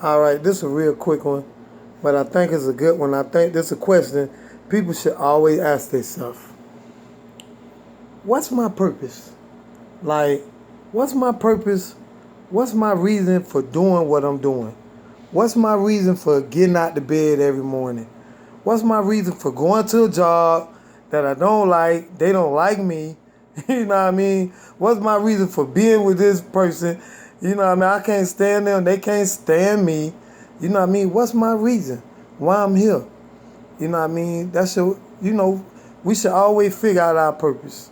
All right, this is a real quick one, but I think it's a good one. I think this is a question people should always ask themselves. What's my purpose? Like, what's my purpose? What's my reason for doing what I'm doing? What's my reason for getting out the bed every morning? What's my reason for going to a job that I don't like? They don't like me. You know what I mean? What's my reason for being with this person? You know what I mean? I can't stand them. They can't stand me. You know what I mean? What's my reason? Why I'm here? You know what I mean? We should always figure out our purpose.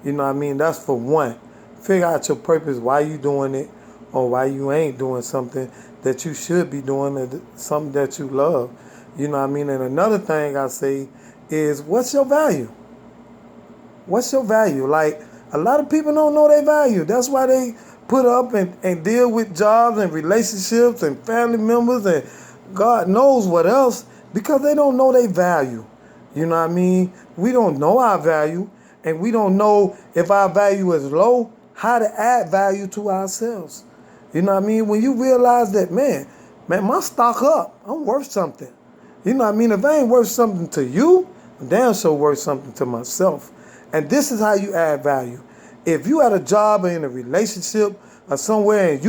You know what I mean? That's for one. Figure out your purpose, why you doing it, or why you ain't doing something that you should be doing, or something that you love. You know what I mean? And another thing I say is, what's your value? What's your value? Like, a lot of people don't know their value. That's why they put up and deal with jobs and relationships and family members and God knows what else because they don't know their value. You know what I mean? We don't know our value and we don't know if our value is low, how to add value to ourselves. You know what I mean? When you realize that, man, my stock up. I'm worth something. You know what I mean? If I ain't worth something to you, I'm damn sure worth something to myself. And this is how you add value. If you at a job or in a relationship or somewhere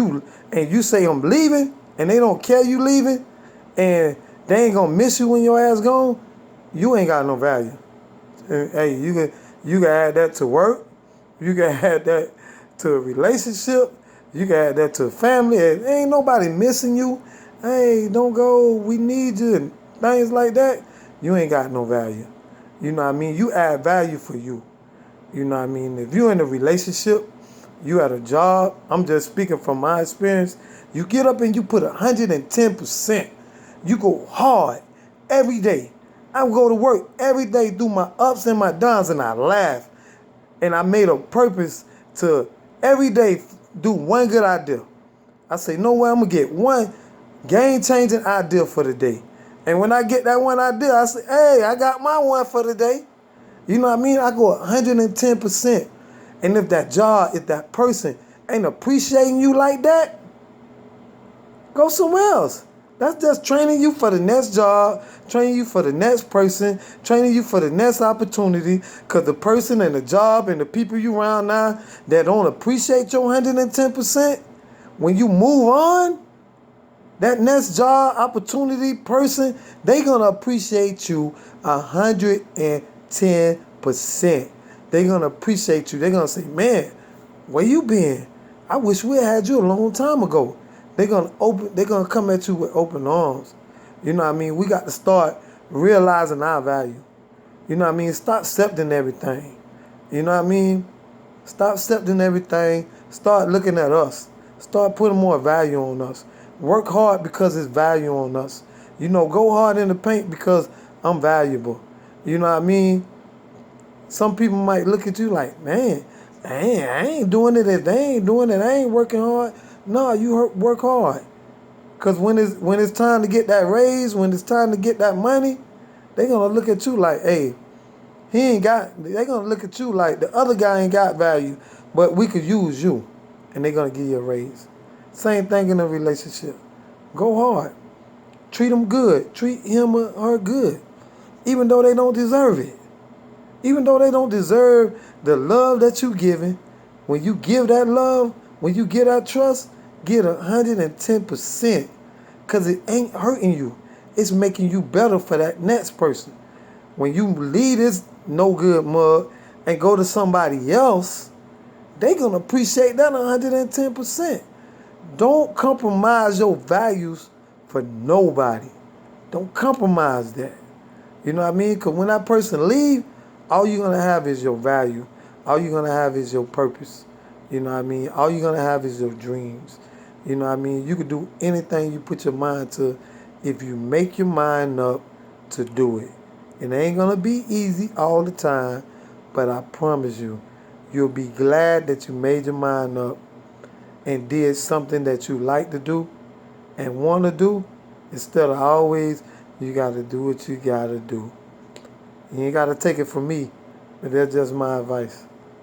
and you say I'm leaving and they don't care you leaving and they ain't gonna miss you when your ass gone, you ain't got no value. Hey, you can add that to work, you can add that to a relationship, you can add that to a family. If ain't nobody missing you, hey, don't go, we need you, and things like that, you ain't got no value. You know what I mean? You add value for you. You know what I mean? If you're in a relationship, you at a job, I'm just speaking from my experience, you get up and you put 110%. You go hard every day. I go to work every day, do my ups and my downs, and I laugh. And I made a purpose to every day do one good idea. I say, no way, I'm going to get one game-changing idea for the day. And when I get that one idea, I say, hey, I got my one for the day. You know what I mean? I go 110%. And if that job, if that person ain't appreciating you like that, go somewhere else. That's just training you for the next job, training you for the next person, training you for the next opportunity. Because the person and the job and the people you around now that don't appreciate your 110%, when you move on, that next job, opportunity, person, they gonna appreciate you 110%. They gonna appreciate you. They gonna say, man, where you been? I wish we had you a long time ago. They gonna come at you with open arms. You know what I mean? We got to start realizing our value. You know what I mean? Stop accepting everything. You know what I mean? Stop accepting everything. Start looking at us. Start putting more value on us. Work hard because it's value on us. Go hard in the paint because I'm valuable. You know what I mean? Some people might look at you like, man, I ain't doing it if they ain't doing it. I ain't working hard. No, you work hard. Because when it's time to get that raise, when it's time to get that money, they going to look at you like, hey, they going to look at you like the other guy ain't got value, but we could use you. And they going to give you a raise. Same thing in a relationship. Go hard. Treat them good. Treat him or her good. Even though they don't deserve it. Even though they don't deserve the love that you giving, when you give that love, when you get that trust, get 110%. Because it ain't hurting you. It's making you better for that next person. When you leave this no good mug and go to somebody else, they going to appreciate that 110%. Don't compromise your values for nobody. Don't compromise that. You know what I mean? Because when that person leave, all you're going to have is your value. All you're going to have is your purpose. You know what I mean? All you're going to have is your dreams. You know what I mean? You can do anything you put your mind to if you make your mind up to do it. It ain't going to be easy all the time, but I promise you, you'll be glad that you made your mind up and did something that you like to do and want to do instead of always, you got to do what you got to do. You ain't got to take it from me, but that's just my advice.